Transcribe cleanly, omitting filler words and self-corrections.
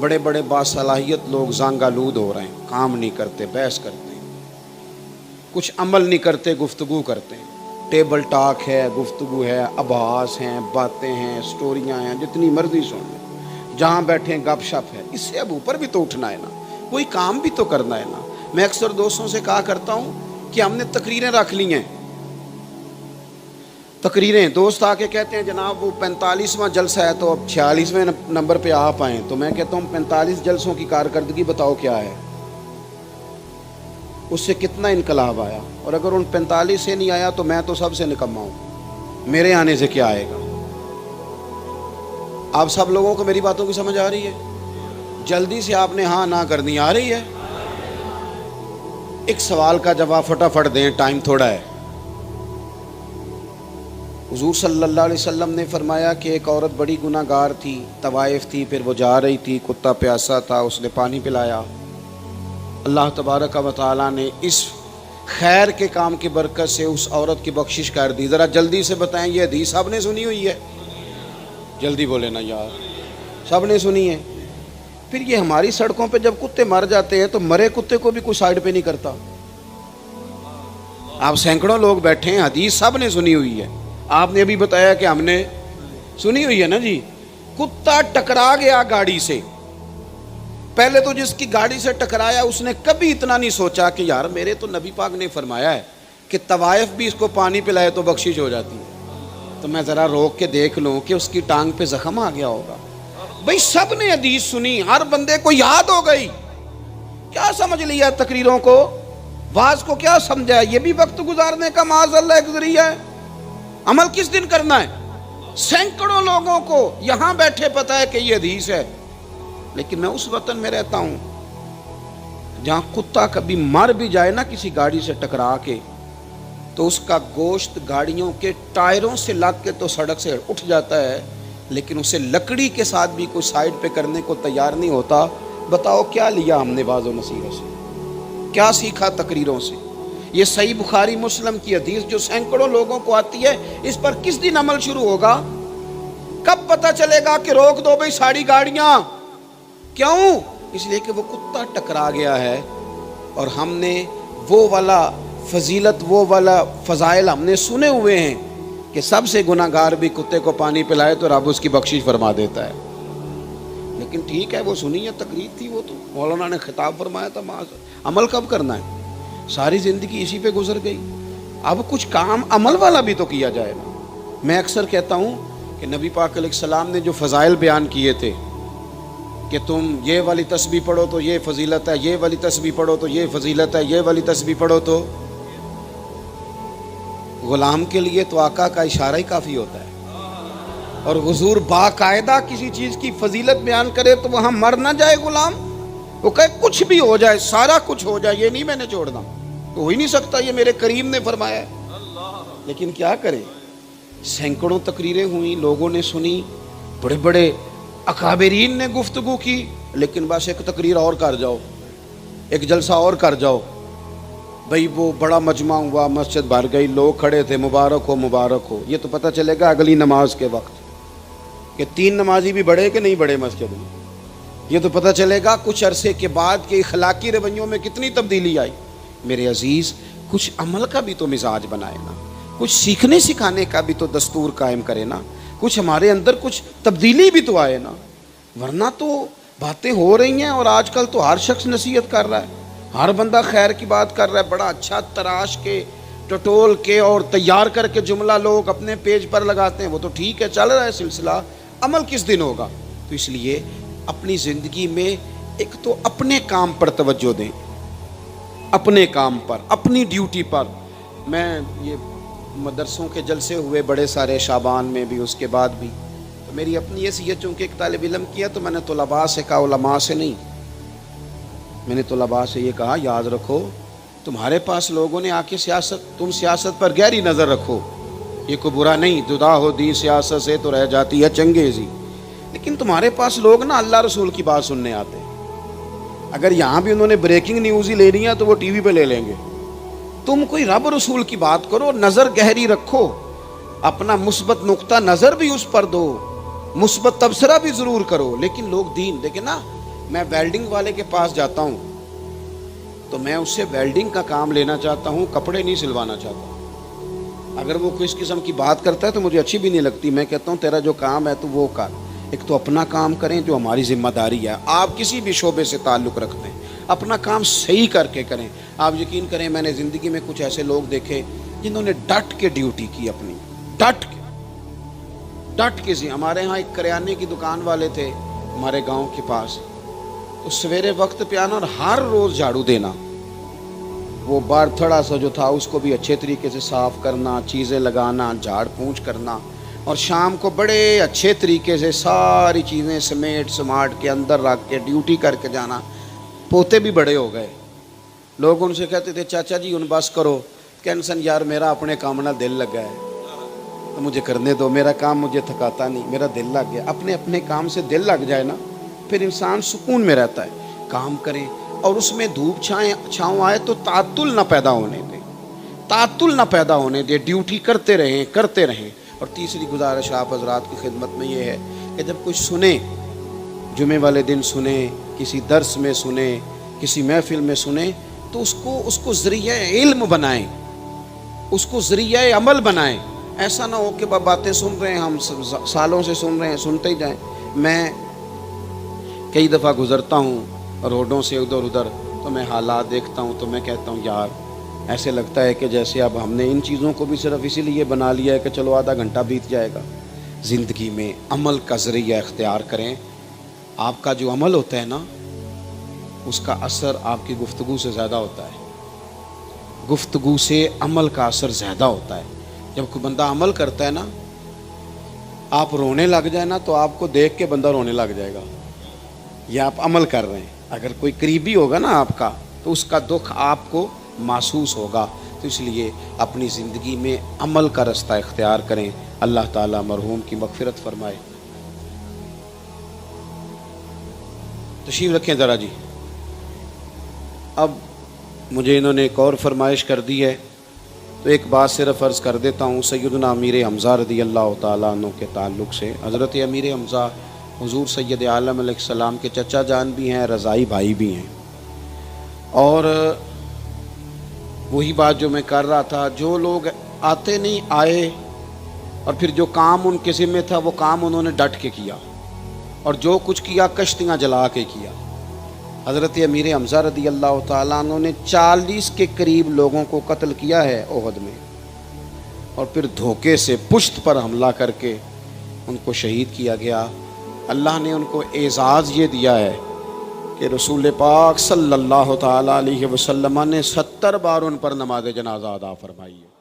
بڑے بڑے باصلاحیت لوگ زانگالود ہو رہے ہیں، کام نہیں کرتے، بحث کرتے ہیں، کچھ عمل نہیں کرتے، گفتگو کرتے ہیں، ٹیبل ٹاک ہے، گفتگو ہے، ابحاث ہیں، باتیں ہیں، سٹوریاں ہیں، جتنی مرضی سن لیں، جہاں بیٹھیں گپ شپ ہے۔ اس سے اب اوپر بھی تو اٹھنا ہے نا، کوئی کام بھی تو کرنا ہے نا۔ میں اکثر دوستوں سے کہا کرتا ہوں کہ ہم نے تقریریں رکھ لی ہیں، تقریریں، دوست آ کے کہتے ہیں جناب وہ 45واں جلسہ ہے تو اب 46ویں نمبر پہ آپ آئیں، تو میں کہتا ہوں 45 جلسوں کی کارکردگی بتاؤ کیا ہے، اس سے کتنا انقلاب آیا، اور اگر ان 45 سے نہیں آیا تو میں تو سب سے نکما ہوں، میرے آنے سے کیا آئے گا۔ آپ سب لوگوں کو میری باتوں کی سمجھ آ رہی ہے؟ جلدی سے آپ نے ہاں نہ کرنی آ رہی ہے۔ ایک سوال کا جواب فٹافٹ دیں، ٹائم تھوڑا ہے۔ حضور صلی اللہ علیہ وسلم نے فرمایا کہ ایک عورت بڑی گناہ گار تھی، طوائف تھی، پھر وہ جا رہی تھی، کتا پیاسا تھا، اس نے پانی پلایا، اللہ تبارک و تعالیٰ نے اس خیر کے کام کی برکت سے اس عورت کی بخشش کر دی۔ ذرا جلدی سے بتائیں یہ حدیث سب نے سنی ہوئی ہے؟ جلدی بولے نا یار، سب نے سنی ہے۔ پھر یہ ہماری سڑکوں پہ جب کتے مر جاتے ہیں تو مرے کتے کو بھی کوئی سائیڈ پہ نہیں کرتا۔ آپ سینکڑوں لوگ بیٹھے ہیں، حدیث سب نے سنی ہوئی ہے، آپ نے ابھی بتایا کہ ہم نے سنی ہوئی ہے نا جی۔ کتا ٹکرا گیا گاڑی سے، پہلے تو جس کی گاڑی سے ٹکرایا اس نے کبھی اتنا نہیں سوچا کہ یار میرے تو نبی پاک نے فرمایا ہے کہ طوائف بھی اس کو پانی پلائے تو بخشش ہو جاتی ہے، تو میں ذرا روک کے دیکھ لوں کہ اس کی ٹانگ پہ زخم آ گیا ہوگا۔ بھئی سب نے حدیث سنی، ہر بندے کو یاد ہو گئی، کیا سمجھ لیا تقریروں کو، واز کو کیا سمجھا؟ یہ بھی وقت گزارنے کا معاذ اللہ ایک ذریعہ ہے۔ عمل کس دن کرنا ہے؟ سینکڑوں لوگوں کو یہاں بیٹھے پتہ ہے کہ یہ حدیث ہے، لیکن میں اس وطن میں رہتا ہوں جہاں کتا کبھی مر بھی جائے نا کسی گاڑی سے ٹکرا کے تو اس کا گوشت گاڑیوں کے ٹائروں سے لگ کے تو سڑک سے اٹھ جاتا ہے، لیکن اسے لکڑی کے ساتھ بھی کوئی سائیڈ پہ کرنے کو تیار نہیں ہوتا۔ بتاؤ کیا لیا ہم نے واعظ و نصیحت سے، کیا سیکھا تقریروں سے؟ یہ صحیح بخاری مسلم کی حدیث جو سینکڑوں لوگوں کو آتی ہے، اس پر کس دن عمل شروع ہوگا؟ کب پتہ چلے گا کہ روک دو بھئی ساری گاڑیاں؟ کیوں؟ اس لیے کہ وہ کتا ٹکرا گیا ہے، اور ہم نے وہ والا فضیلت، وہ والا فضائل ہم نے سنے ہوئے ہیں کہ سب سے گناہ گار بھی کتے کو پانی پلائے تو رب اس کی بخشش فرما دیتا ہے۔ لیکن ٹھیک ہے، وہ سنی ہے، تقریر تھی، وہ تو مولانا نے خطاب فرمایا تھا، عمل کب کرنا ہے؟ ساری زندگی اسی پہ گزر گئی، اب کچھ کام عمل والا بھی تو کیا جائے نا۔ میں اکثر کہتا ہوں کہ نبی پاک علیہ السلام نے جو فضائل بیان کیے تھے کہ تم یہ والی تسبیح پڑھو تو یہ فضیلت ہے، یہ والی تسبیح پڑھو تو یہ فضیلت ہے، یہ والی تسبیح پڑھو تو، غلام کے لیے تو آقا کا اشارہ ہی کافی ہوتا ہے، اور حضور باقاعدہ کسی چیز کی فضیلت بیان کرے تو وہاں مر نہ جائے غلام، وہ کہے کچھ بھی ہو جائے، سارا کچھ ہو جائے، یہ نہیں میں نے چھوڑنا، تو ہو ہی نہیں سکتا، یہ میرے کریم نے فرمایا ہے۔ لیکن کیا کریں، سینکڑوں تقریریں ہوئیں، لوگوں نے سنی، بڑے بڑے اکابرین نے گفتگو کی، لیکن بس ایک تقریر اور کر جاؤ، ایک جلسہ اور کر جاؤ، بھئی وہ بڑا مجمع ہوا، مسجد بھر گئی، لوگ کھڑے تھے، مبارک ہو مبارک ہو، یہ تو پتہ چلے گا اگلی نماز کے وقت کہ 3 نمازی بھی بڑھے کہ نہیں بڑھے مسجد میں، یہ تو پتہ چلے گا کچھ عرصے کے بعد کہ اخلاقی رویوں میں کتنی تبدیلی آئی۔ میرے عزیز، کچھ عمل کا بھی تو مزاج بنائے نا، کچھ سیکھنے سکھانے کا بھی تو دستور قائم کرے نا، کچھ ہمارے اندر کچھ تبدیلی بھی تو آئے نا، ورنہ تو باتیں ہو رہی ہیں، اور آج کل تو ہر شخص نصیحت کر رہا ہے، ہر بندہ خیر کی بات کر رہا ہے، بڑا اچھا تراش کے، ٹٹول کے اور تیار کر کے جملہ لوگ اپنے پیج پر لگاتے ہیں، وہ تو ٹھیک ہے، چل رہا ہے سلسلہ، عمل کس دن ہوگا؟ تو اس لیے اپنی زندگی میں ایک تو اپنے کام پر توجہ دیں، اپنے کام پر، اپنی ڈیوٹی پر۔ میں یہ مدرسوں کے جلسے ہوئے بڑے سارے شعبان میں بھی، اس کے بعد بھی، تو میری اپنی حیثیت چونکہ ایک طالب علم کیا، تو میں نے طلباء سے کہا، علماء سے نہیں، میں نے طلباء سے یہ کہا یاد رکھو تمہارے پاس لوگوں نے آ کے تم سیاست پر گہری نظر رکھو، یہ کوئی برا نہیں، جدا ہو دی سیاست سے تو رہ جاتی ہے چنگیزی، لیکن تمہارے پاس لوگ نا اللہ رسول کی بات سننے آتے ہیں، اگر یہاں بھی انہوں نے بریکنگ نیوز ہی لینی ہے تو وہ ٹی وی پہ لے لیں گے. تم کوئی رب رسول کی بات کرو, نظر گہری رکھو, اپنا مثبت نقطہ نظر بھی اس پر دو, مثبت تبصرہ بھی ضرور کرو. لیکن لوگ دین دیکھیں نا, میں ویلڈنگ والے کے پاس جاتا ہوں تو میں اس سے ویلڈنگ کا کام لینا چاہتا ہوں, کپڑے نہیں سلوانا چاہتا. اگر وہ کس قسم کی بات کرتا ہے تو مجھے اچھی بھی نہیں لگتی. میں کہتا ہوں تیرا جو کام ہے تو وہ کر. ایک تو اپنا کام کریں جو ہماری ذمہ داری ہے. آپ کسی بھی شعبے سے تعلق رکھتے ہیں, اپنا کام صحیح کر کے کریں. آپ یقین کریں, میں نے زندگی میں کچھ ایسے لوگ دیکھے جنہوں نے ڈٹ کے ڈیوٹی کی اپنی, ڈٹ کے. ہمارے ہاں ایک کریانے کی دکان والے تھے ہمارے گاؤں کے پاس, تو سویرے وقت پہ آنا اور ہر روز جھاڑو دینا. وہ بار تھوڑا سا جو تھا اس کو بھی اچھے طریقے سے صاف کرنا, چیزیں لگانا, جھاڑ پونچھ کرنا, اور شام کو بڑے اچھے طریقے سے ساری چیزیں سماٹ کے اندر رکھ کے ڈیوٹی کر کے جانا. پوتے بھی بڑے ہو گئے. لوگ ان سے کہتے تھے چاچا جی ان بس کرو. کینسن یار میرا اپنے کام نہ دل لگا ہے تو مجھے کرنے دو, میرا کام مجھے تھکاتا نہیں, میرا دل لگ گیا. اپنے کام سے دل لگ جائے نا, پھر انسان سکون میں رہتا ہے. کام کریں اور اس میں دھوپ چھاؤں آئے تو تعطل نہ پیدا ہونے دے, ڈیوٹی کرتے رہیں. اور تیسری گزارش آپ حضرات کی خدمت میں یہ ہے کہ جب کچھ سنیں, جمعے والے دن سنیں, کسی درس میں سنیں, کسی محفل میں سنیں, تو اس کو ذریعہ علم بنائیں, اس کو ذریعہ عمل بنائیں. ایسا نہ ہو کہ باتیں سن رہے ہیں, ہم سالوں سے سن رہے ہیں, سنتے ہی جائیں. میں کئی دفعہ گزرتا ہوں روڈوں سے ادھر تو میں حالات دیکھتا ہوں تو میں کہتا ہوں یار ایسے لگتا ہے کہ جیسے اب ہم نے ان چیزوں کو بھی صرف اسی لیے بنا لیا ہے کہ چلو آدھا گھنٹہ بیت جائے گا. زندگی میں عمل کا ذریعہ اختیار کریں. آپ کا جو عمل ہوتا ہے نا, اس کا اثر آپ کی گفتگو سے زیادہ ہوتا ہے. گفتگو سے عمل کا اثر زیادہ ہوتا ہے. جب کوئی بندہ عمل کرتا ہے نا, آپ رونے لگ جائے نا تو آپ کو دیکھ کے بندہ رونے لگ جائے گا, یہ آپ عمل کر رہے ہیں. اگر کوئی قریبی ہوگا نا آپ کا تو اس کا دکھ آپ کو محسوس ہوگا. تو اس لیے اپنی زندگی میں عمل کا رستہ اختیار کریں. اللہ تعالیٰ مرحوم کی مغفرت فرمائے. تشریف رکھیں ذرا جی. اب مجھے انہوں نے ایک اور فرمائش کر دی ہے تو ایک بات صرف عرض کر دیتا ہوں. سیدنا امیر حمزہ رضی اللہ تعالیٰ عنہ کے تعلق سے, حضرت امیر حمزہ حضور سید عالم علیہ السلام کے چچا جان بھی ہیں, رضائی بھائی بھی ہیں. اور وہی بات جو میں کر رہا تھا, جو لوگ آتے نہیں آئے اور پھر جو کام ان کے ذمہ تھا وہ کام انہوں نے ڈٹ کے کیا, اور جو کچھ کیا کشتیاں جلا کے کیا. حضرت امیر حمزہ رضی اللہ تعالیٰ عنہ نے 40 کے قریب لوگوں کو قتل کیا ہے احد میں, اور پھر دھوکے سے پشت پر حملہ کر کے ان کو شہید کیا گیا. اللہ نے ان کو اعزاز یہ دیا ہے کہ رسول پاک صلی اللہ تعالیٰ علیہ وسلم نے 70 بار ان پر نماز جنازہ ادا فرمائی ہے.